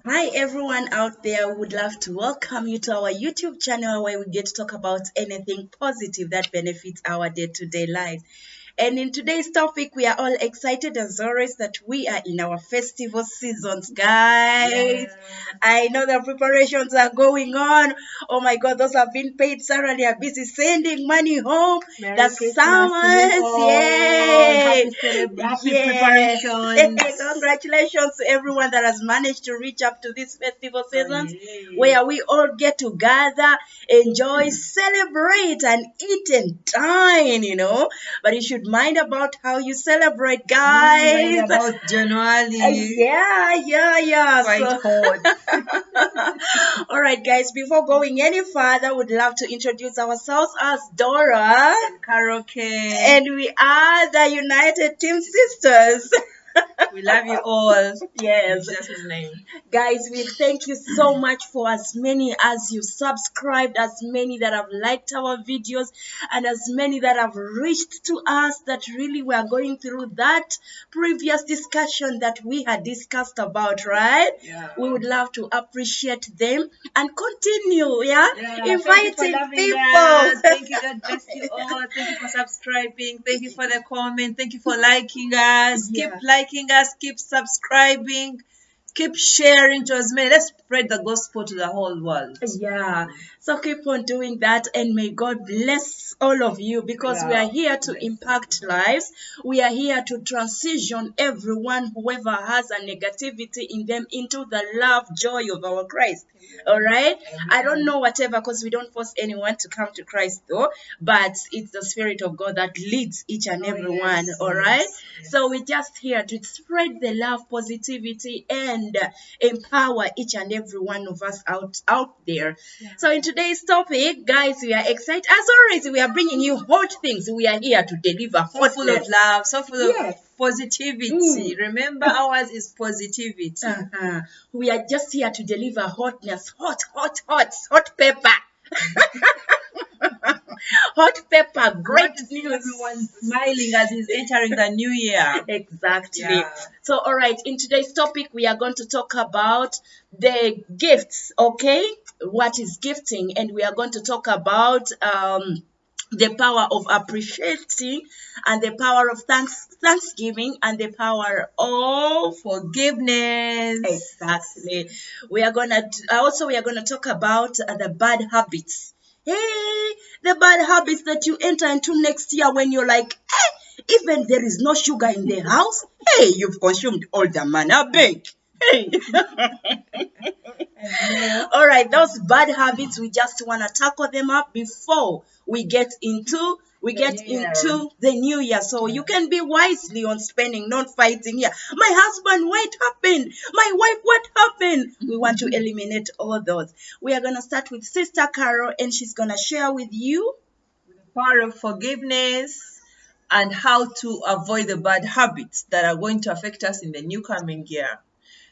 Hi everyone out there, would love to welcome you to our YouTube channel where we get to talk about anything positive that benefits our day-to-day life. And in today's topic, we are all excited as always that we are in our festival seasons, guys. Yeah. I know the preparations are going on. Oh my God, those have been paid salary are busy sending money home. Merry The Christmas to you summers, all. yay! Happy Yes. preparations. Congratulations to everyone that has managed to reach up to this festival Oh, seasons yay. where we all get to gather, enjoy, celebrate, and eat and dine. But you should mind about how you celebrate, Mind guys. about January. Yeah. Quite So, hot. all right, guys, before going any further, would love to introduce ourselves as Dora, And karaoke. and we are the United Team Sisters. We love you all. Yes. In Jesus' name. Guys, we thank you so much for as many as you subscribed, as many that have liked our videos, and as many that have reached to us that really we are going through that previous discussion that we had discussed about, right? Yeah. We would love to appreciate them and continue, Thank you for inviting loving people. us. Thank you. God bless you all. Thank you for subscribing. Thank you for the comment. Thank you for liking us. Yeah. Keep liking us. Keep subscribing. Keep sharing to as many. Let's spread the gospel to the whole world. Yeah, so keep on doing that, and may God bless all of you because we are here to impact lives. We are here to transition everyone, whoever has a negativity in them, into the love, joy of our Christ. All right, I don't know whatever because we don't force anyone to come to Christ though, but it's the Spirit of God that leads each and every one. All right, so we're just here to spread the love, positivity, and empower each and every one of us out there. So in today's topic, guys, we are excited. As always, we are bringing you hot things. We are here to deliver So full of hotness. love, so full Yes. of positivity. Remember, ours is positivity. We are just here to deliver hotness, hot pepper. Hot pepper, great news. Everyone's smiling as he's entering the new year. Exactly. Yeah. So, all right, in today's topic, we are going to talk about the gifts, okay? What is gifting? And we are going to talk about the power of appreciating and the power of thanksgiving and the power of Forgiveness. exactly. We are gonna talk about the bad habits. Hey, the bad habits that you enter into next year when you're like, even there is no sugar in the house. Hey, you've consumed all the manna bake. Hey. All right, those bad habits, we just want to tackle them up before we get into the new year. So you can be wisely on spending, not fighting here. My husband, what happened? My wife, what happened? We want to eliminate all those. We are going to start with Sister Carol, and she's going to share with you The power of forgiveness and how to avoid the bad habits that are going to affect us in the new coming year.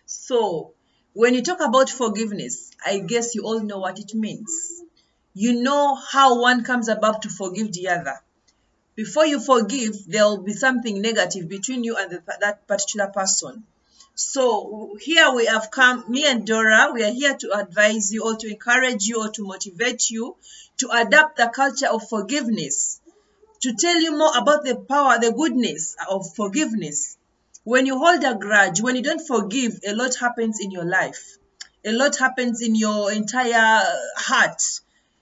So, when you talk about forgiveness, I guess you all know what it means. You know how one comes about to forgive the other. Before you forgive, there will be something negative between you and that particular person. So here we have come, me and Dora, we are here to advise you or to encourage you or to motivate you to adapt the culture of forgiveness, to tell you more about the power, the goodness of forgiveness. When you hold a grudge, when you don't forgive, a lot happens in your life. A lot happens in your entire heart.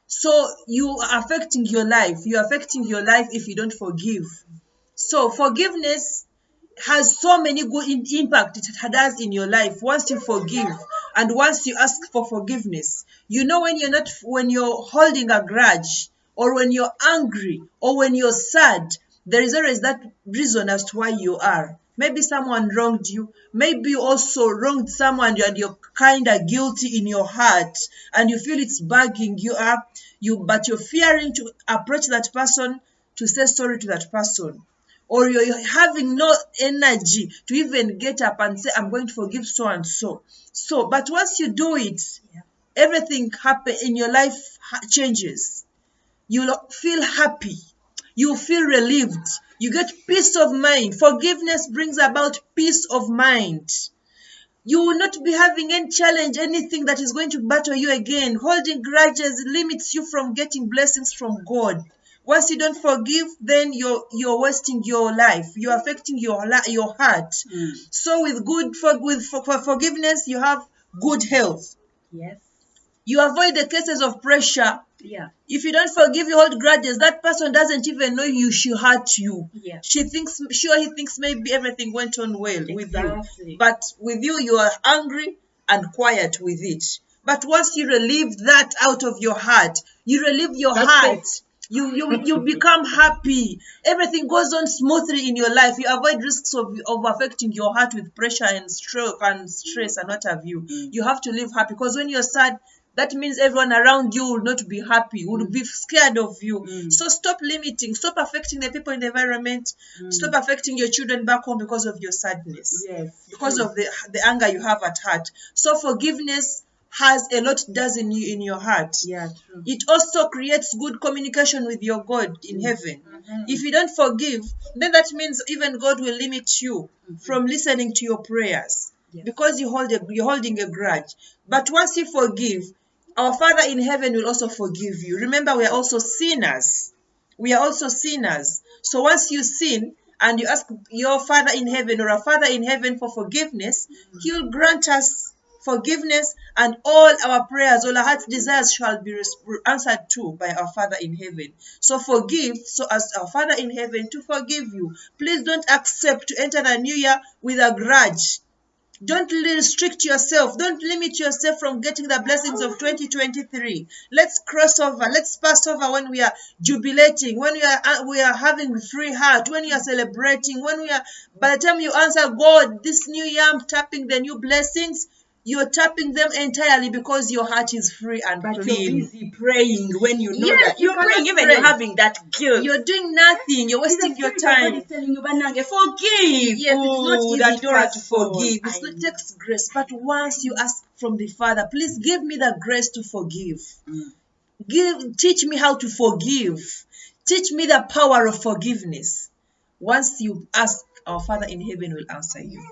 So you are affecting your life. You're affecting your life if you don't forgive. So forgiveness has so many good impact it has in your life once you forgive and once you ask for forgiveness. You know, when you're holding a grudge or when you're angry or when you're sad, there is always that reason as to why you are. Maybe someone wronged you. Maybe you also wronged someone and you're kind of guilty in your heart and you feel it's bugging you up. But you're fearing to approach that person to say sorry to that person, or you're having no energy to even get up and say, I'm going to forgive so and so. But once you do it, everything happen in your life changes. You feel happy. You feel relieved. You get peace of mind. Forgiveness brings about peace of mind. You will not be having any challenge, anything that is going to battle you again. Holding grudges limits you from getting blessings from God. Once you don't forgive, then you're wasting your life. You're affecting your heart. So with forgiveness, you have good health. Yes. You avoid the cases of pressure. Yeah. If you don't forgive, you hold grudges, that person doesn't even know she hurt you. Yeah. He thinks maybe everything went on well with you. Exactly. But with you are angry and quiet with it. But once you relieve that out of your heart, you relieve your That's heart. it. You become happy. Everything goes on smoothly in your life. You avoid risks of affecting your heart with pressure and stroke and stress and what have you. You have to live happy, because when you're sad, that means everyone around you will not be happy, will be scared of you. So stop limiting, stop affecting the people in the environment, stop affecting your children back home because of your sadness, Yes. because of the anger you have at heart. So forgiveness has a lot it does in your heart. Yeah, true. It also creates good communication with your God in heaven. If you don't forgive, then that means even God will limit you from listening to your prayers, because you're holding a grudge. But once you forgive, our Father in heaven will also forgive you. Remember, we are also sinners. We are also sinners. So once you sin and you ask your Father in heaven or our Father in heaven for forgiveness, He will grant us forgiveness, and all our prayers, all our heart's desires shall be answered to by our Father in heaven. So forgive, so as our Father in heaven to forgive you. Please don't accept to enter the new year with a grudge. Don't restrict yourself. Don't limit yourself from getting the blessings of 2023. Let's cross over. Let's pass over when we are jubilating, when we are having free heart, when we are celebrating, when we are, by the time you answer God, this new year I'm tapping the new blessings. You're tapping them entirely because your heart is free and But clean. you're busy praying when you know Yes, that you're you cannot praying, even pray. you're having that guilt. You're doing nothing. You're wasting your time. God is telling you, Banange, forgive. Yes, it's not Oh, easy, that Dora, to person. forgive. It takes grace. But once you ask from the Father, please give me the grace to forgive. Teach me how to forgive. Teach me the power of forgiveness. Once you ask, our Father in heaven will answer you.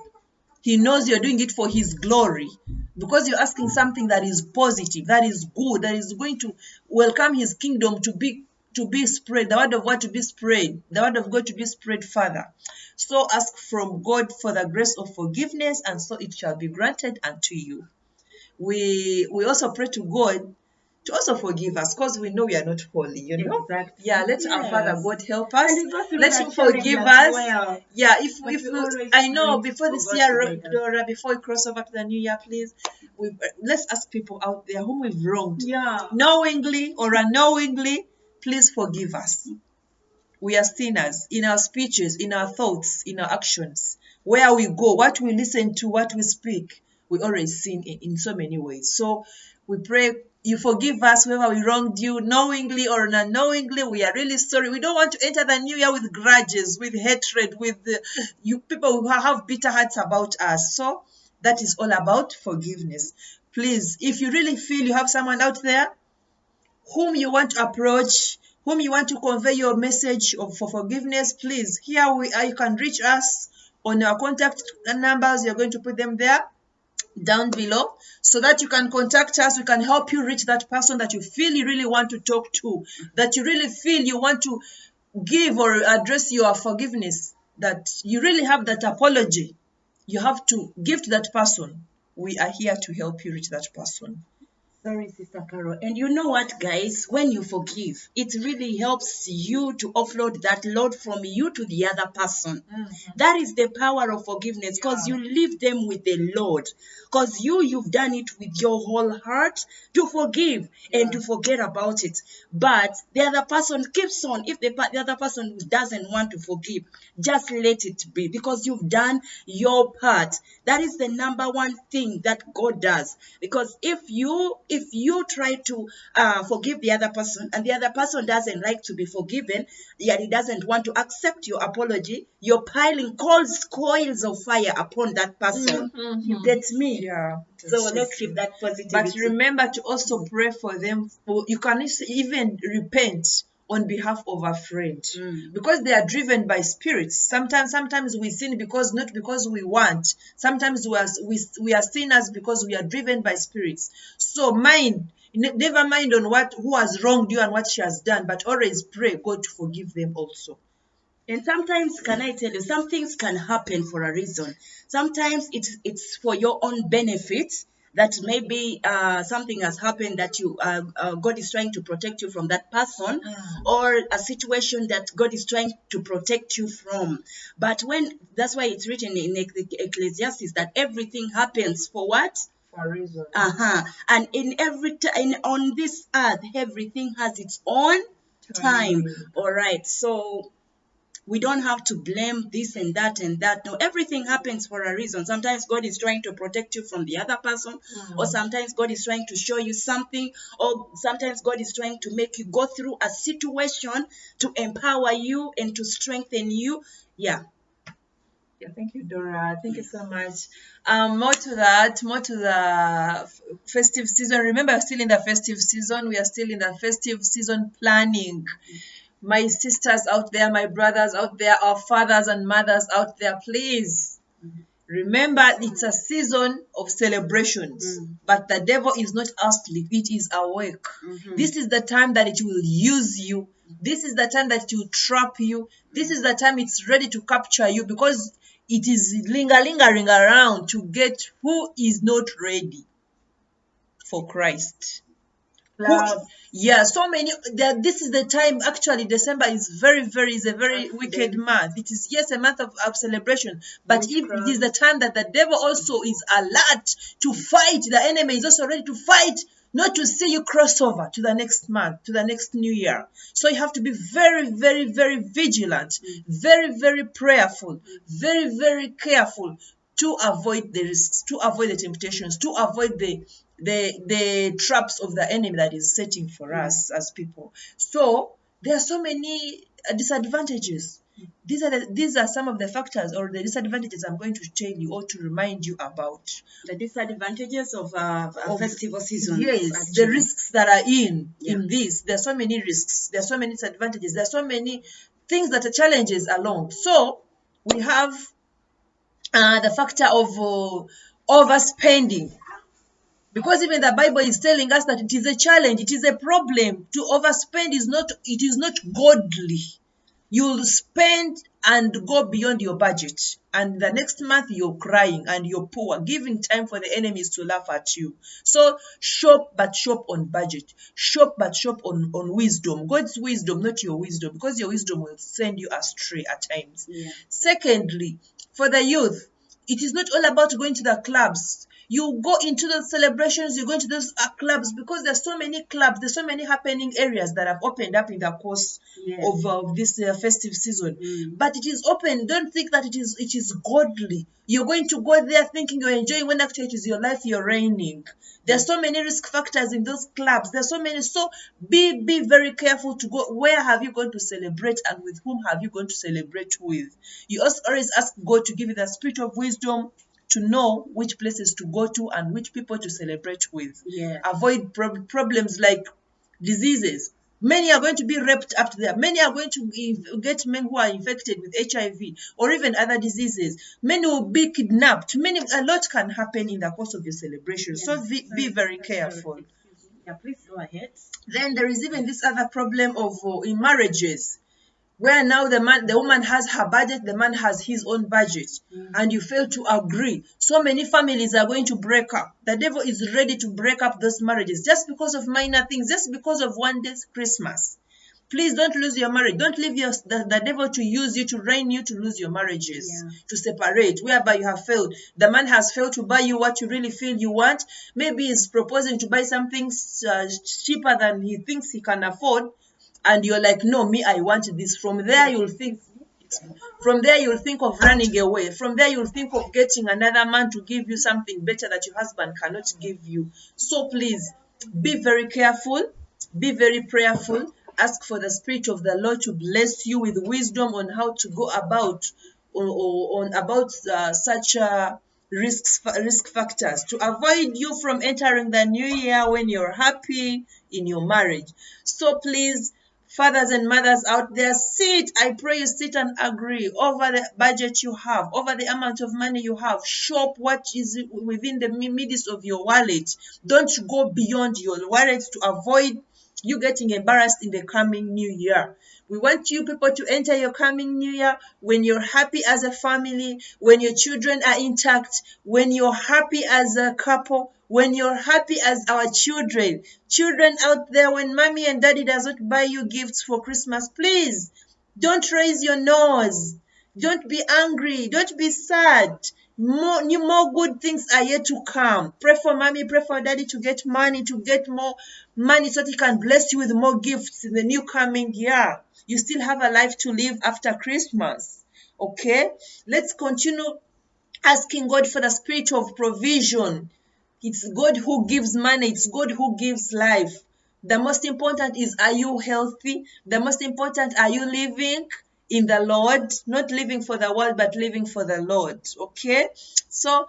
He knows you're doing it for His glory, because you're asking something that is positive, that is good, that is going to welcome His kingdom to be spread, the word of God to be spread, the word of God to be spread further. So ask from God for the grace of forgiveness, and so it shall be granted unto you. We also pray to God to also forgive us, because we know we are not holy, Exactly. Yeah, let our Father God help us. And we go through Let that Him forgive challenge as us. well. Yeah, But we always I know pray before for this God year, to guide us. Dora, before we cross over to the new year, please, let's ask people out there whom we've wronged, Yeah. knowingly or unknowingly, please forgive us. We are sinners in our speeches, in our thoughts, in our actions. Where we go, what we listen to, what we speak, we always sin in so many ways. So we pray you forgive us wherever we wronged you, knowingly or unknowingly. We are really sorry. We don't want to enter the new year with grudges, with hatred, with you people who have bitter hearts about us. So that is all about forgiveness. Please, if you really feel you have someone out there whom you want to approach, whom you want to convey your message for forgiveness, please, here we are. You can reach us on our contact numbers. You're going to put them there down below, so that you can contact us. We can help you reach that person that you feel you really want to talk to, that you really feel you want to give or address your forgiveness, that you really have that apology you have to give to that person. We are here to help you reach that person. Sorry, Sister Carol. And you know what, guys? When you forgive, it really helps you to offload that load from you to the other person. That is the power of forgiveness, because you leave them with the Lord. Because you've done it with your whole heart to forgive and to forget about it. But the other person keeps on. If the other person doesn't want to forgive, just let it be, because you've done your part. That is the number one thing that God does. Because if you try to forgive the other person, and the other person doesn't like to be forgiven, yet he doesn't want to accept your apology, you're piling coils of fire upon that person. You get me? Yeah. So let's keep that positivity. But remember to also pray for them. You can even repent on behalf of a friend, because they are driven by spirits. Sometimes we sin because not because we want. Sometimes we are sinners because we are driven by spirits. So never mind on who has wronged you and what she has done, but always pray God to forgive them also. And sometimes, can I tell you, some things can happen for a reason. Sometimes it's for your own benefit, that maybe something has happened that God is trying to protect you from that person, or a situation that God is trying to protect you from. But that's why it's written in Ecclesiastes that everything happens for what? For a reason. And on this earth, everything has its own time. All right. So we don't have to blame this and that and that. No, everything happens for a reason. Sometimes God is trying to protect you from the other person, or sometimes God is trying to show you something, or sometimes God is trying to make you go through a situation to empower you and to strengthen you. Yeah. Yeah, thank you, Dora. Thank you so much. More to the festive season. Remember, we're still in the festive season. We are still in the festive season planning. My sisters out there, my brothers out there, our fathers and mothers out there, please remember it's a season of celebrations, but the devil is not asleep, it is awake. This is the time that it will use you. This is the time that it will trap you. This is the time it's ready to capture you, because it is lingering around to get who is not ready for Christ. So many. This is the time. Actually, December is a very wicked month. It is, yes, a month of celebration, but it is the time that the devil also is alert to fight. The enemy is also ready to fight, not to see you cross over to the next month, to the next new year. So you have to be very, very, very vigilant, very, very prayerful, very, very careful to avoid the risks, to avoid the temptations, to avoid the traps of the enemy that is setting for us as people. So there are so many disadvantages. These are some of the factors or the disadvantages I'm going to tell you or to remind you about. The disadvantages of festival season. Yes, actually. The risks that are in this. There are so many risks. There are so many disadvantages. There are so many things that are challenges along. So we have the factor of overspending. Because even the Bible is telling us that it is a challenge, it is a problem. To overspend is not godly. You'll spend and go beyond your budget. And the next month you're crying and you're poor, giving time for the enemies to laugh at you. So shop, but shop on budget. Shop, but shop on wisdom. God's wisdom, not your wisdom, because your wisdom will send you astray at times. Yeah. Secondly, for the youth, it is not all about going to the clubs. You go into those celebrations, you go into those clubs, because there's so many clubs, there's so many happening areas that have opened up in the course of this festive season. But it is open. Don't think that it is godly. You're going to go there thinking you're enjoying, when actually it is your life you're reigning. There's so many risk factors in those clubs. There's so many. So be very careful to go. Where have you gone to celebrate, and with whom have you gone to celebrate with? You also always ask God to give you the spirit of wisdom to know which places to go to and which people to celebrate with. Avoid problems like diseases. Many are going to be raped up there. Many are going to get men who are infected with HIV or even other diseases. Many will be kidnapped. A lot can happen in the course of your celebration. So be very careful. Yeah, please go ahead. Then there is even this other problem of in marriages, where now the woman has her budget, the man has his own budget, and you fail to agree. So many families are going to break up. The devil is ready to break up those marriages just because of minor things, just because of one day's Christmas. Please don't lose your marriage. Don't leave the devil to use you, to reign you, to lose your marriages, to separate, whereby you have failed. The man has failed to buy you what you really feel you want. Maybe he's proposing to buy something cheaper than he thinks he can afford. And you're like, no, me, I want this. From there, you'll think of running away. From there, you'll think of getting another man to give you something better that your husband cannot give you. So please, be very careful. Be very prayerful. Ask for the Spirit of the Lord to bless you with wisdom on how to go about such risk factors, to avoid you from entering the new year when you're happy in your marriage. So please, Fathers and mothers out there, sit. I pray you sit and agree over the budget you have, over the amount of money you have. Shop what is within the midst of your wallet. Don't go beyond your wallet to avoid you getting embarrassed in the coming new year. We want you people to enter your coming new year when you're happy as a family, when your children are intact, when you're happy as a couple, when you're happy as our children. Children out there, when mommy and daddy does not buy you gifts for Christmas, please don't raise your nose. Don't be angry. Don't be sad. More good things are yet to come. Pray for mommy, pray for daddy to get more money so that he can bless you with more gifts in the new coming year. You still have a life to live after Christmas. Okay? Let's continue asking God for the spirit of provision. It's God who gives money. It's God who gives life. The most important is, are you healthy? The most important, are you living in the Lord? Not living for the world, but living for the Lord. Okay? So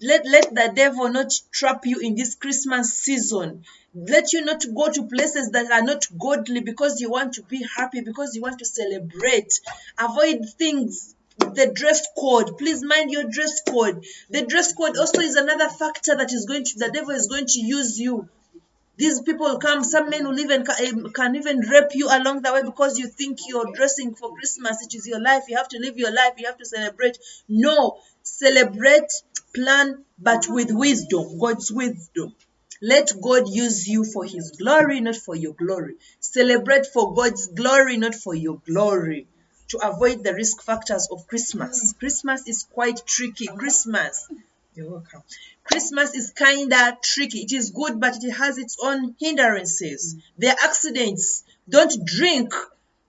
let the devil not trap you in this Christmas season. Let you not go to places that are not godly because you want to be happy, because you want to celebrate. Avoid things. The dress code, please mind your dress code. The dress code also is another factor that the devil is going to use you. These people come, some men will even can even rape you along the way because you think you're dressing for Christmas. It is your life. You have to live your life. You have to celebrate. No, celebrate, plan, but with wisdom, God's wisdom. Let God use you for his glory, not for your glory. Celebrate for God's glory, not for your glory. To avoid the risk factors of Christmas. Christmas is quite tricky. You're welcome. Christmas is kind of tricky. It is good, but it has its own hindrances. There are accidents. Don't drink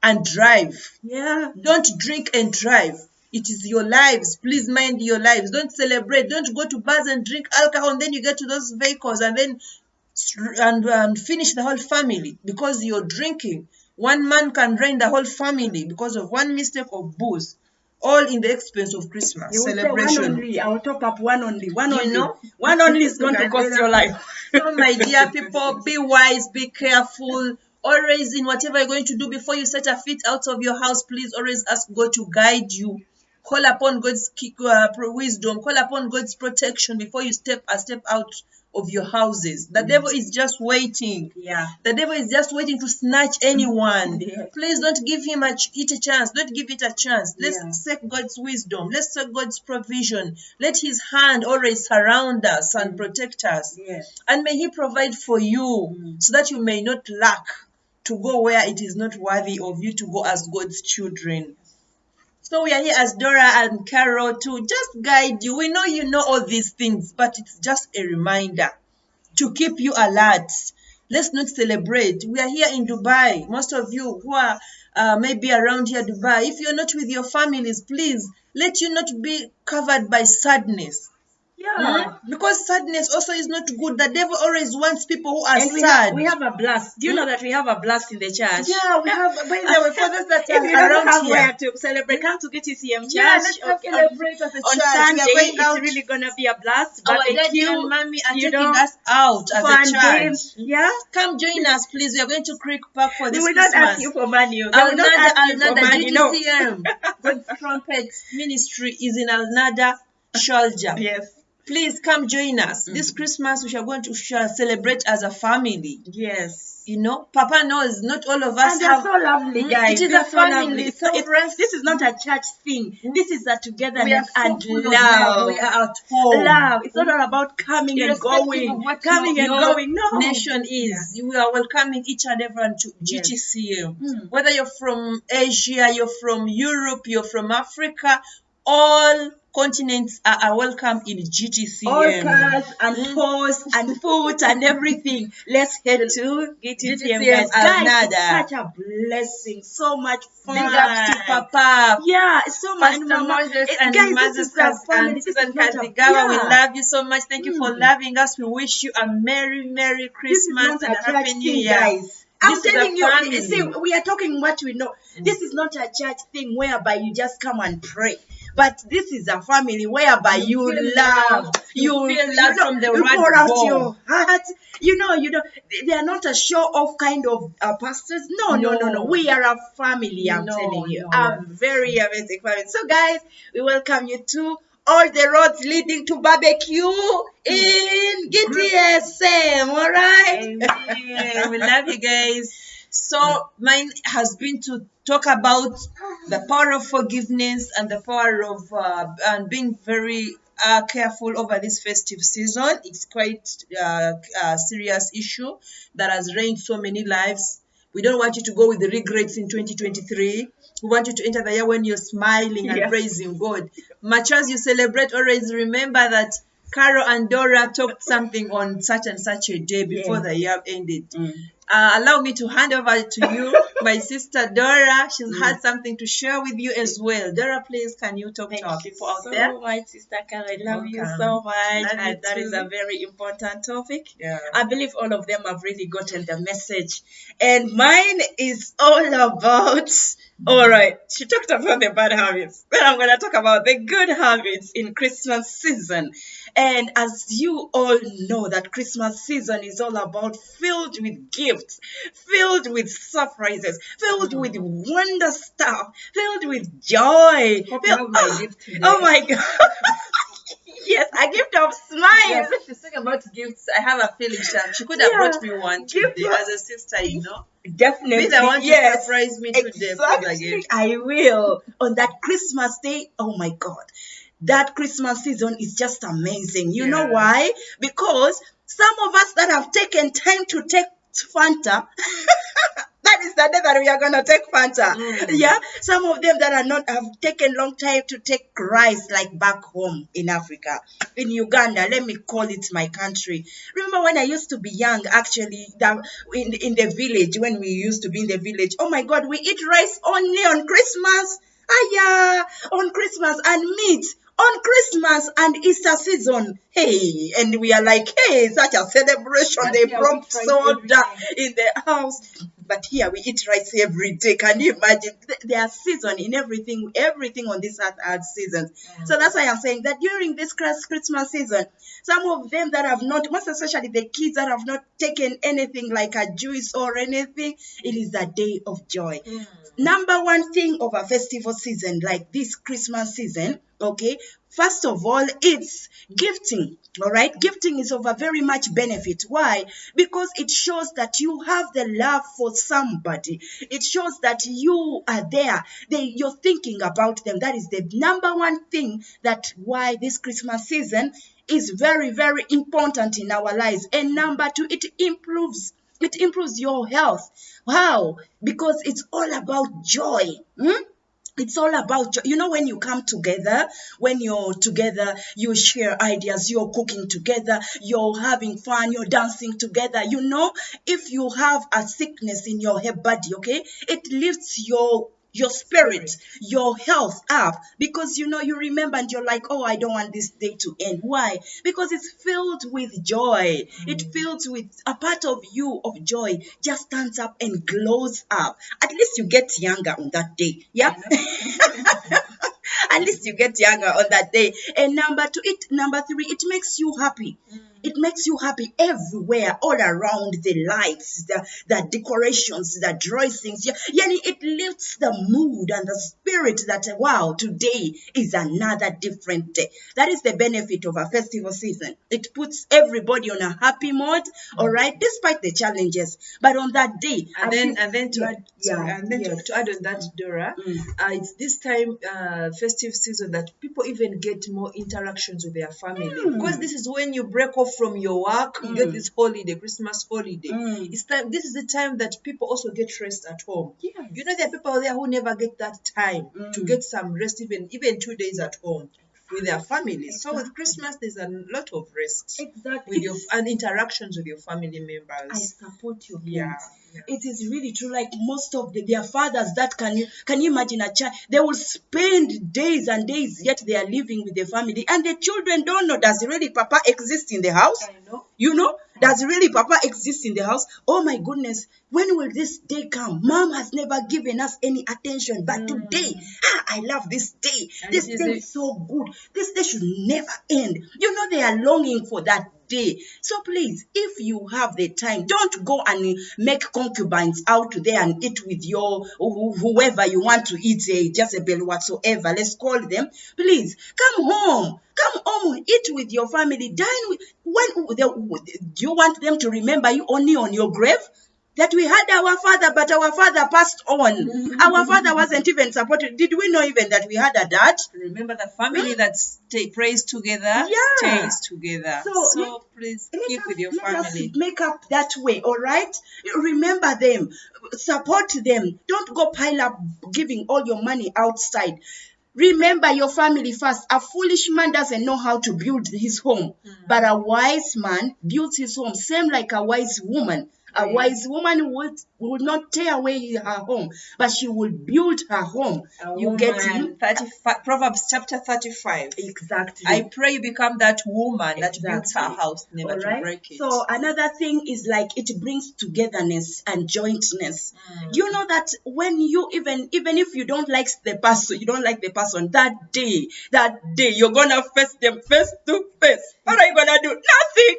and drive. Yeah. Don't drink and drive. It is your lives. Please mind your lives. Don't celebrate. Don't go to bars and drink alcohol, and then you get to those vehicles and then finish the whole family because you're drinking. One man can drain the whole family because of one mistake of booze, all in the expense of Christmas You will say celebration. one only. I will top up one only. One You only. know? One only is going to cost your life. So, my dear people, be wise, be careful. Always, in whatever you're going to do, before you set a feet out of your house, please always ask God to guide you. Call upon God's wisdom. Call upon God's protection before you step out of your houses. The devil is just waiting. Yeah. The devil is just waiting to snatch anyone. Yes. Please don't give him it a chance. Don't give it a chance. Let's Yeah. seek God's wisdom. Let's seek God's provision. Let his hand always surround us and protect us. Yes. And may he provide for you so that you may not lack to go where it is not worthy of you to go as God's children. So we are here as Dora and Carol to just guide you. We know you know all these things, but it's just a reminder to keep you alert. Let's not celebrate. We are here in Dubai. Most of you who are maybe around here, Dubai, if you're not with your families, please let you not be covered by sadness. Yeah. Because sadness also is not good. The devil always wants people who are And sad. we have a blast. Do you know that we have a blast in the church? Yeah, we have. By the way, for those that If are you don't around have here, where to celebrate, come to GTCM Church. yeah, let's celebrate as a on church. Sunday, We are going it's out. really gonna be a blast. Our daddy Barbecue, and mommy are you taking know, us out as fun a church. games. Yeah. Come join us, please. We are going to Creek Park for We this will not Christmas. ask you for money. They will not ask you for money. No. GTCM. God's Trumpet Ministry is in Alnada, Sharjah. Yes. Please come join us. This Christmas we shall celebrate as a family. Yes. You know, Papa knows not all of us And they're have. so lovely, guys. It is They're a so family. lovely. So This is not a church thing. This is a we are togetherness so and full of love. We are at home. Love. It's not all about coming and Irrespective going. of what Coming and your going. No. nation is, we are welcoming each and everyone to Yes. GTCM. Whether you're from Asia, you're from Europe, you're from Africa, all continents are welcome in GTCM. All cars and posts and food and everything. Let's head to GTCM, GTCM guys. Alnada. It's such a blessing. So much fun. Big ups to Papa. Yeah, it's so much. Pastor Moses and guys, Moses this is a family. and This Susan is not a- Kazigawa. We yeah. love you so much. Thank you for loving us. We wish you a Merry This is Christmas not and a a church Happy New thing, Year. guys. I'm This is a telling you, family. see, we are talking what we know. This is not a church thing whereby you just come and pray. but this is a family whereby you feel love, love. You feel love from the you word pour out go. your heart. You know, they are not a show off kind of pastors. No. We are a family. I'm telling you, a very amazing family. So, guys, we welcome you to all the roads leading to barbecue in GTSM. All right. Amen. We love you guys. So mine has been to talk about the power of forgiveness and the power of and being very careful over this festive season. It's quite a serious issue that has reigned so many lives. We don't want you to go with the regrets in 2023. We want you to enter the year when you're smiling and Yes. praising God. Much as you celebrate, always remember that Carol and Dora talked something on such and such a day before Yes. the year ended. Allow me to hand over to you, my sister Dora. She's had something to share with you as well. Dora, please, can you talk to our people out there? So much, Sister Karen. Love you Welcome. so much. Love you And that is too. a very important topic. Yeah. I believe all of them have really gotten the message. And mine is all about, all right, she talked about the bad habits. Then I'm going to talk about the good habits in Christmas season. And as you all know, that Christmas season is all about filled with gifts, filled with surprises, filled with wonder stuff, filled with joy. Hope you have my gift today. Oh my God. Yes, a gift of smiles. Yeah, if you think about gifts, I have a feeling that she could have brought me one Gift today of- as a sister, you know. Definitely. Be the one to yes. surprise me today, please, Exactly. again. I will. On that Christmas day, oh my God. That Christmas season is just amazing. You know Yeah. why? Because some of us that have taken time to take Fanta, that is the day that we are going to take Fanta. Yeah. Some of them that are not have taken long time to take rice, like back home in Africa, in Uganda. Let me call it my country. Remember when I used to be young, actually, in the village, when we used to be in the village, oh my God, we eat rice only on Christmas. On Christmas, and meat on Christmas and Easter season. Hey, and we are like, hey, such a celebration. And They here we prompt eat rice soda every day. in the house. But here we eat rice every day. Can you imagine? There are season in everything. Everything on this earth has seasons. So that's why I'm saying that during this Christmas season, some of them that have not, most especially the kids that have not taken anything like a juice or anything, it is a day of joy. Number one thing of a festival season like this Christmas season, okay, first of all, it's gifting. All right, gifting is of a very much benefit. Why? Because it shows that you have the love for somebody. It shows that you are there. You're thinking about them. That is the number one thing that why this Christmas season is very, very important in our lives. And number two, it improves your health. Wow, because it's all about joy. It's all about joy. You know, when you come together, when you're together, you share ideas, you're cooking together, you're having fun, you're dancing together. You know, if you have a sickness in your body, okay, it lifts your spirit, your health up, because you know, you remember and you're like, oh, I don't want this day to end. Why? Because it's filled with joy. It fills with a part of you of joy just stands up and glows up. At least you get younger on that day. Yeah. At least you get younger on that day. And number three, it makes you happy. It makes you happy everywhere, all around, the lights, the decorations, the dressings. Yani, it lifts the mood and the spirit that, wow, today is another different day. That is the benefit of a festival season. It puts everybody on a happy mode, all right, despite the challenges. But on that day, To add on that, Dora, it's this time festive season that people even get more interactions with their family, because this is when you break off from your work, you get this holiday, Christmas holiday. It's time. This is the time that people also get rest at home. Yes. You know, there are people there who never get that time to get some rest, even 2 days at home with their families. So with Christmas, there's a lot of rest exactly. with and interactions with your family members. I support your point. Yeah. It is really true. Like most of their fathers, that can you imagine a child? They will spend days and days, yet they are living with their family, and the children don't know, does really Papa exist in the house? I know. You know, does really Papa exist in the house? Oh my goodness, when will this day come? Mom has never given us any attention, but today, I love this day. And This it is day a- is so good. This day should never end. You know, they are longing for that day. So please, if you have the time, don't go and make concubines out there and eat with your whoever you want to eat, Jezebel, whatsoever. Let's call them. Please come home. Come home, eat with your family, dine with. Do you want them to remember you only on your grave? That we had our father, but our father passed on. Our father wasn't even supported. Did we know even that we had a dad? Remember, the family that prays together Yeah. stays together. So, So please keep with your let us family. make up that way, all right? Remember them, support them. Don't go pile up giving all your money outside. Remember your family first. A foolish man doesn't know how to build his home, but a wise man builds his home, same like a wise woman. A wise woman would not tear away her home, but she will build her home. You get it? 35, Proverbs chapter 35. Exactly. I pray you become that woman that builds her Exactly. house, never All to right. break it. So another thing is like it brings togetherness and jointness. You know that when you even if you don't like the person, that day you're gonna face them face to face. What are you gonna do? Nothing.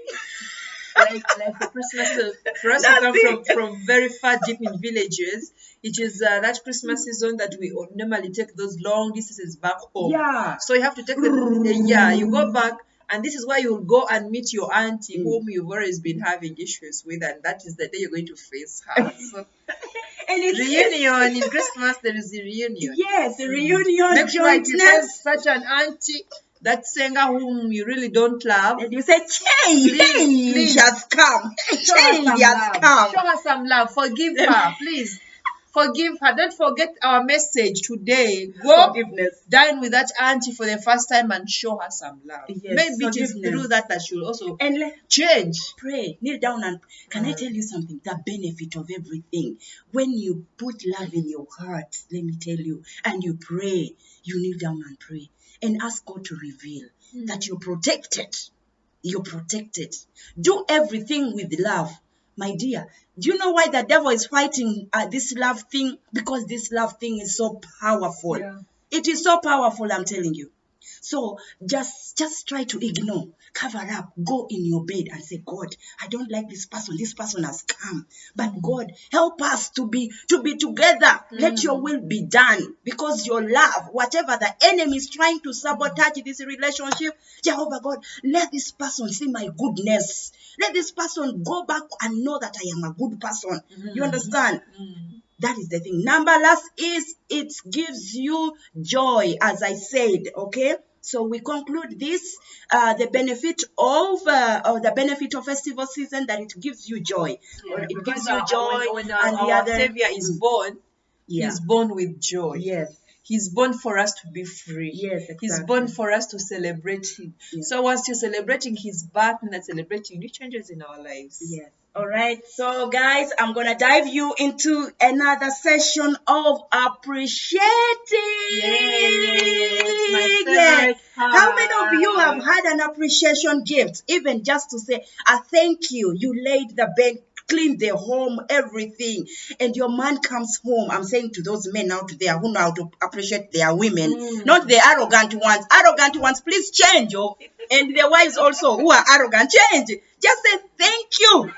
like the Christmas for us who come Nothing. from very far deep in villages, it is that Christmas season that we normally take those long distances back home. Yeah. So you have to take you go back, and this is why you'll go and meet your auntie whom you've always been having issues with, and that is the day you're going to face her. So And it's reunion in Christmas, there is a reunion. yes, the reunion, Make sure it is jointness. such an auntie, that singer whom you really don't love. And you say, change Please. has come. Show her Change some has love. come. Show her some love. Forgive her, please. Forgive her. Don't forget our message today. Go Forgiveness. dine with that auntie for the first time and show her some love. Yes, Maybe it is forgiveness. through that she'll also And change. pray, kneel down and can I tell you something? The benefit of everything. When you put love in your heart, let me tell you, and you pray, you kneel down and pray and ask God to reveal that you're protected. You're protected. Do everything with love. My dear, do you know why the devil is fighting this love thing? Because this love thing is so powerful. Yeah. It is so powerful, I'm telling you. So just try to ignore, cover up, go in your bed and say, God, I don't like this person. This person has come. But God, help us to be together. Let your will be done. Because your love, whatever the enemy is trying to sabotage this relationship, Jehovah God, let this person see my goodness. Let this person go back and know that I am a good person. You understand? That is the thing. Number last is it gives you joy, as I said, okay? So we conclude this, the benefit of festival season, that it gives you joy. Or it gives you joy. When and the our other Savior is born, yeah. He's born with joy. Yes. He's born for us to be free. Yes, exactly. He's born for us to celebrate Him. Yeah. So once you're celebrating His birth and celebrating new changes in our lives. Yes. All right. So, guys, I'm going to dive you into another session of appreciating. Yes, my favorite part. How many of you have had an appreciation gift, even just to say, a thank you? You laid the bed, cleaned the home, everything, and your man comes home. I'm saying to those men out there who know how to appreciate their women, not the arrogant ones. Arrogant ones, please change, and the wives also who are arrogant, change. Just say thank you.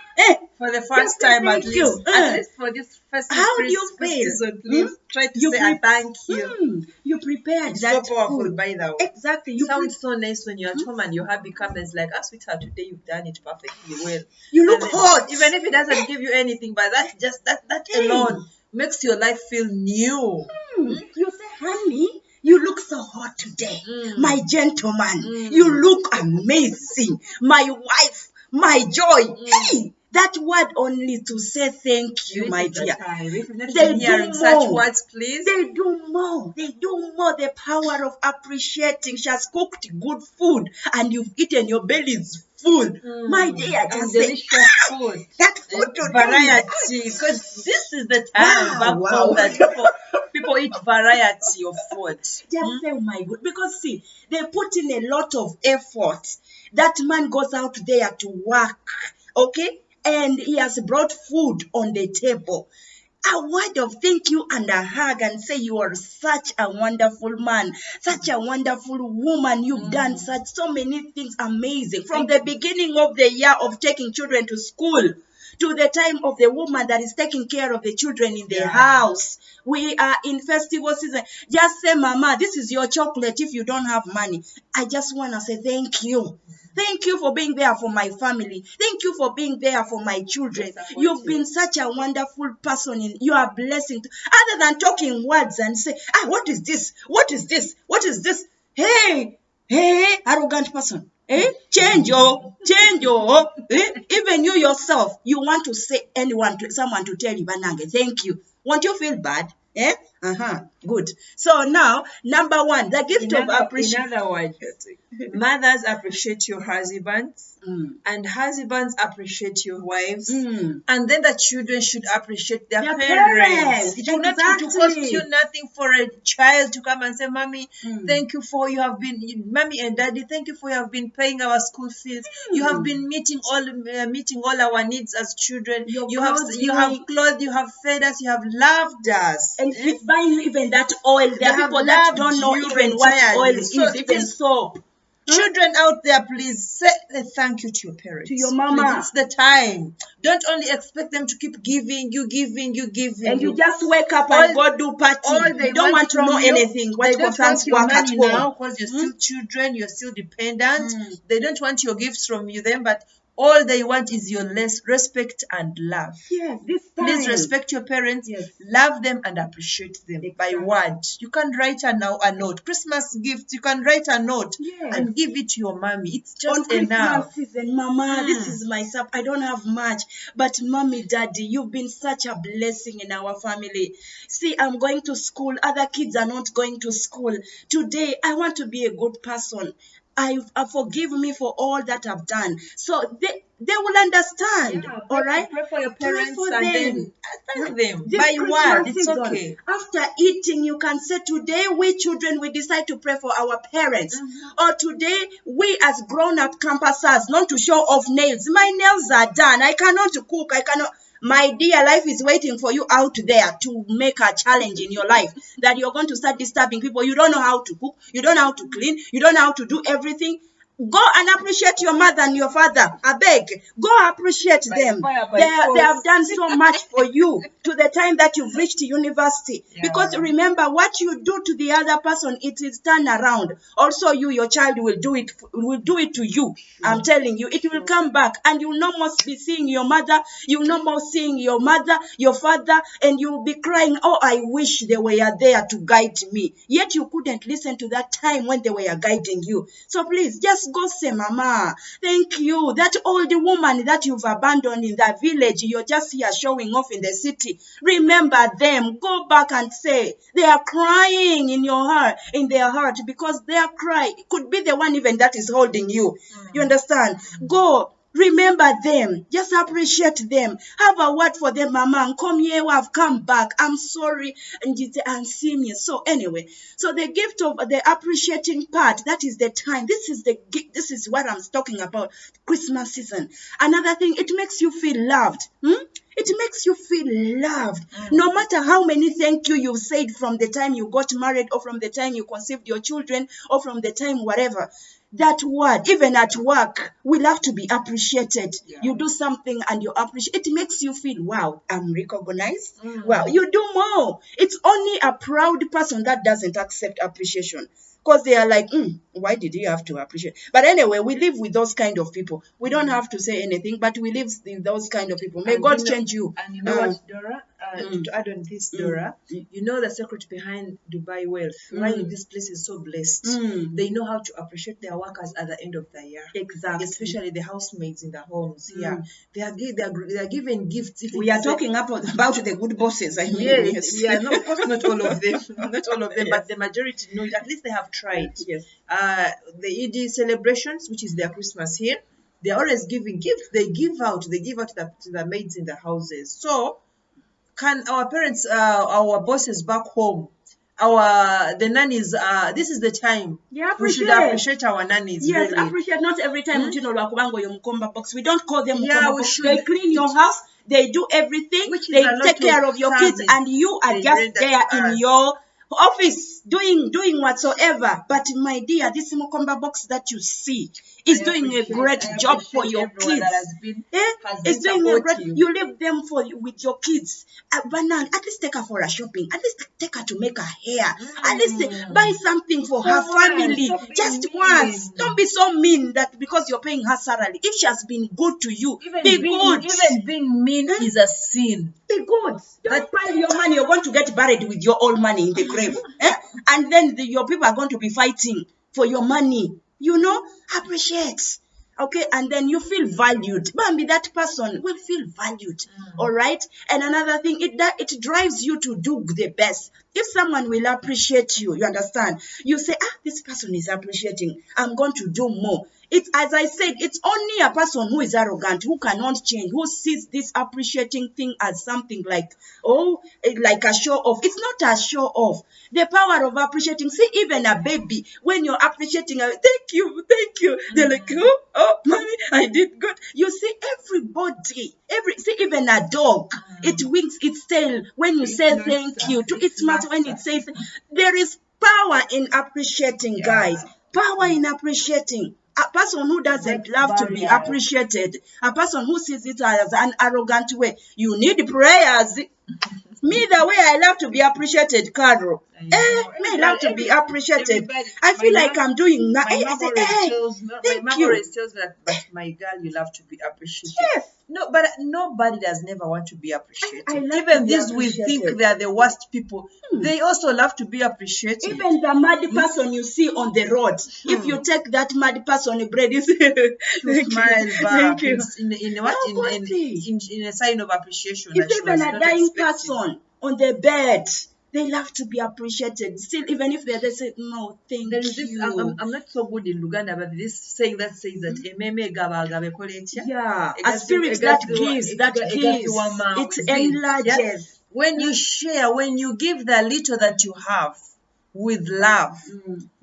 For the first time, at thank you. least for this first How do you feel? season, please try to say a thank you. You prepared It's that so powerful, food. by the way. Exactly. It sounds so nice when you're at home and your hubby comes and is like, sweetheart, today you've done it perfectly well. You look And hot. even if it doesn't give you anything, but that alone makes your life feel new. You say, honey, you look so hot today. My gentleman, you look amazing. My wife, my joy. Hey, That word only to say thank you, my dear. If you've not They been hearing do such more. words, please. They do more. They do more. The power of appreciating. She has cooked good food and you've eaten. Your belly is full. My dear, And just say, delicious food. that food today. Variety. Because this is the time back home that people eat variety of food. Just say, oh my God. Because see, they put in a lot of effort. That man goes out there to work. Okay? And he has brought food on the table. A word of thank you and a hug and say you are such a wonderful man, such a wonderful woman. You've done so many things amazing. From the beginning of the year of taking children to school to the time of the woman that is taking care of the children in the house. We are in festival season. Just say, Mama, this is your chocolate if you don't have money. I just want to say thank you. Thank you for being there for my family. Thank you for being there for my children. You've been such a wonderful person. You are a blessing. Other than talking words and say, what is this? What is this? What is this? Hey, arrogant person. Change your. Even you yourself, you want to say someone to tell you, Banange, thank you. Won't you feel bad? Good. So now, number one, the gift of appreciation. In other words, mothers appreciate your husbands, and husbands appreciate your wives, and then the children should appreciate their parents. It will not cost you nothing for a child to come and say, Mommy, thank you for Mommy and Daddy, thank you for you have been paying our school fees. You have been meeting all our needs as children. You have clothed, you have fed us, you have loved us. And it's buying even that oil. There are people that don't know even what oil is, even soap. Children out there, please say a thank you to your parents. To your mama. Please, it's the time. Don't only expect them to keep giving you. And you just wake up and go do party. They don't want to know anything. What concerns work at home. Now, because you're still children, you're still dependent. They don't want your gifts from you then, but all they want is your respect and love. Yes, this time. Please respect your parents, love them and appreciate them by word. You can write a note. Christmas gifts, you can write a note and give it to your mommy. It's just on enough. Christmas season, Mama, this is my stuff. I don't have much, but Mommy, Daddy, you've been such a blessing in our family. See, I'm going to school. Other kids are not going to school. Today, I want to be a good person. Forgive me for all that I've done. So they will understand. All right? Pray for your parents for and them. then thank them This by word. It's season, okay. After eating, you can say, today we children, we decide to pray for our parents. Or today, we as grown-up campusers, not to show off nails. My nails are done. I cannot cook. I cannot. My dear, life is waiting for you out there to make a challenge in your life that you're going to start disturbing people. You don't know how to cook. You don't know how to clean. You don't know how to do everything. Go and appreciate your mother and your father. I beg. Go appreciate them. They have done so much for you to the time that you've reached university. Because remember, what you do to the other person, it is turned around. Also, your child will do it to you. I'm telling you, it will come back, and you'll no more be seeing your mother. You'll no more seeing your mother, your father, and you'll be crying, oh, I wish they were there to guide me. Yet you couldn't listen to that time when they were guiding you. So please, just go say, Mama, thank you. That old woman that you've abandoned in that village, you're just here showing off in the city. Remember them. Go back and say, they are crying in their heart, because their cry could be the one even that is holding you. You understand? Go. Remember them. Just appreciate them. Have a word for them, Mama. Come here. I've come back. I'm sorry. And see me. So anyway, so the gift of the appreciating part, that is the time. This is what I'm talking about. Christmas season. Another thing, it makes you feel loved. It makes you feel loved. No matter how many thank you you've said from the time you got married, or from the time you conceived your children, or from the time whatever. That word, even at work, will have to be appreciated. You do something and you appreciate. It makes you feel, wow, I'm recognized. Wow, you do more. It's only a proud person that doesn't accept appreciation. Because they are like, why did you have to appreciate? But anyway, we live with those kind of people. We don't have to say anything, but we live with those kind of people. May God change you. And you know what, Dora? to add on this, Dora, you know the secret behind Dubai wealth. Why this place is so blessed? They know how to appreciate their workers at the end of the year. Exactly. Especially the housemaids in the homes. Yeah, they are given gifts. If We are talking about the good bosses. I mean, yes. Yeah, no, of course not all of them, not all of them, but the majority know. At least they have tried. Yes. The Eid celebrations, which is their Christmas here, they're always giving gifts. They give out to the maids in the houses. So, can our parents, our bosses back home, the nannies, this is the time. Yeah, we should appreciate our nannies. Yes, really. appreciate. Not every time you Mukomba box. We don't call them Yeah, Mukomba we box. should. They clean your house. They do everything. Which is They a lot take care of of your kids, service and you are they just render there to in us. your office doing whatsoever. But my dear, this Mukomba box that you see is doing a great job for your kids. It's doing a great. You leave them with your kids. Banan, at least take her for a shopping. At least take her to make her hair. At least buy something for her family. Just once. Don't be so mean that because you're paying her salary. If she has been good to you, be good. Even being mean is a sin. Be good. Don't pile your money. You're going to get buried with your old money in the grave. And then your people are going to be fighting for your money. You know, appreciate. Okay, and then you feel valued. Bambi, that person will feel valued. All right. And another thing, it drives you to do the best. If someone will appreciate you, you understand? You say, this person is appreciating. I'm going to do more. It's, as I said, it's only a person who is arrogant, who cannot change, who sees this appreciating thing as something like a show off. It's not a show off. The power of appreciating. See, even a baby, when you're appreciating, thank you. They're like, oh, mommy, I did good. You see, everybody, see, even a dog, it winks its tail when you say thank you. To its mouth when it says, there is power in appreciating, guys. Power in appreciating. A person who doesn't love to be appreciated, a person who sees it as an arrogant way, you need prayers. Me, the way I love to be appreciated, Carol. I love to be appreciated. I feel like I'm doing my mom always tells me that, but my girl, you love to be appreciated. Yes. No, but nobody does never want to be appreciated. Even these we think they are the worst people. They also love to be appreciated. Even the mad person you see on the road, if you take that mad person bread, you smile back. Thank you. In a sign of appreciation. If even a dying person on the bed, they love to be appreciated. Still, even if they say, no, thank you. I'm not so good in Luganda, but this saying that says that a spirit that gives, it enlarges. Yeah? When you share, when you give the little that you have with love,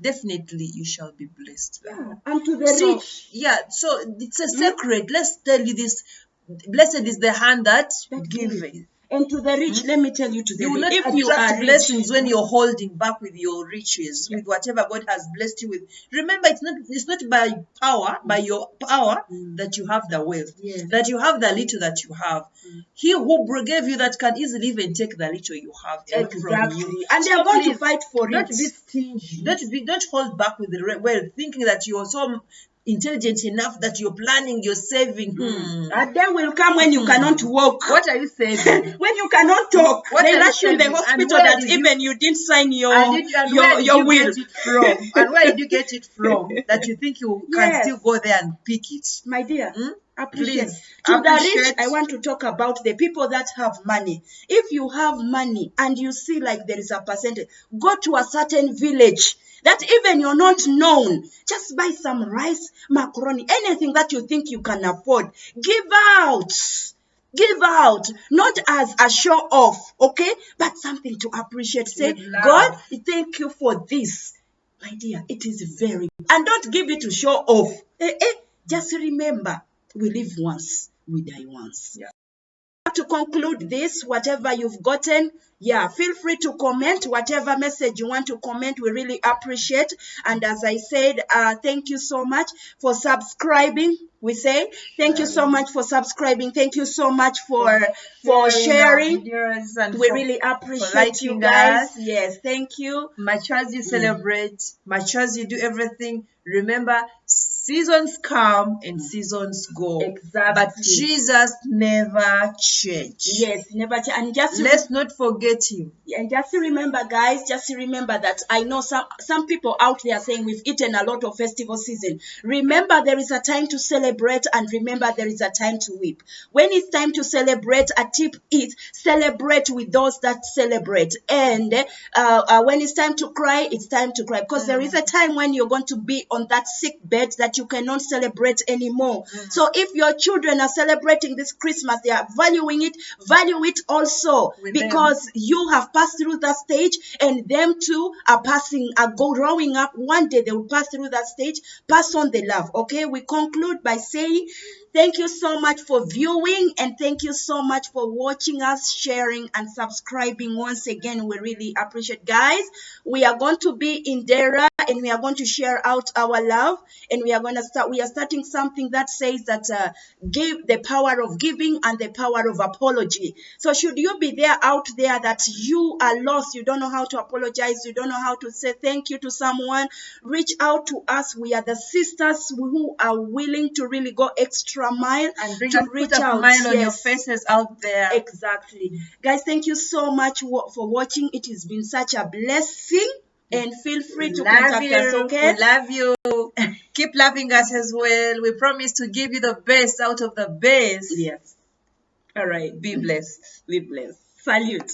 definitely you shall be blessed. Yeah. And to the rich. Yeah, so it's a secret. Let's tell you this. Blessed is the hand that giveth. And to the rich, let me tell you, to the you will not if you are blessings when you're holding back with your riches, with whatever God has blessed you with. Remember, it's not by power, by your power that you have the wealth, that you have the little that you have. He who gave you that can easily even take the little you have from you. And they are going to fight for it. Don't be stingy. Don't hold back with the wealth, thinking that you're so intelligent enough that you're planning, you're saving. And then will come when you cannot walk. What are you saving? When you cannot talk, they rush you in the hospital that even you didn't sign your will. And where did you get it from? That you think you can still go there and pick it? My dear, appreciate. Please, to the rich, I want to talk about the people that have money. If you have money and you see like there is a percentage, go to a certain village that even you're not known. Just buy some rice, macaroni, anything that you think you can afford. Give out. Give out, not as a show off, okay? But something to appreciate. Say, God, thank you for this. My dear, it is very good. And don't give it to show off. Just remember, we live once, we die once. Yeah. To conclude this, whatever you've gotten, feel free to comment whatever message you want to comment. We really appreciate. And as I said, thank you so much for subscribing. We say thank you so much for subscribing. Thank you so much for sharing. We really appreciate you guys. Yes, thank you. Much as you celebrate, much as you do everything, remember, Seasons come and seasons go. Exactly. But Jesus never changed. Yes, never change. And let's not forget him. And just remember, guys, just remember that I know some people out there saying we've eaten a lot of festival season. Remember, there is a time to celebrate, and remember, there is a time to weep. When it's time to celebrate, a tip is celebrate with those that celebrate. And when it's time to cry, it's time to cry. Because there is a time when you're going to be on that sick bed that you cannot celebrate anymore. So if your children are celebrating this Christmas, they are valuing it, value it also, because you have passed through that stage, and them too are growing up. One day they will pass through that stage. Pass on the love. Okay, we conclude by saying thank you so much for viewing, and thank you so much for watching us, sharing and subscribing. Once again, we really appreciate, guys. We are going to be in Dera, and we are going to share out our love, and we are starting something that says that give the power of giving and the power of apology. So should you be there out there that you are lost, you don't know how to apologize, you don't know how to say thank you to someone, reach out to us. We are the sisters who are willing to really go extra mile and to reach out. Smile on your faces out there. Exactly. Guys, thank you so much for watching. It has been such a blessing. And feel free to contact us, okay? We love you. Keep loving us as well. We promise to give you the best out of the best. Yes. All right. Be blessed. Be blessed. Salute.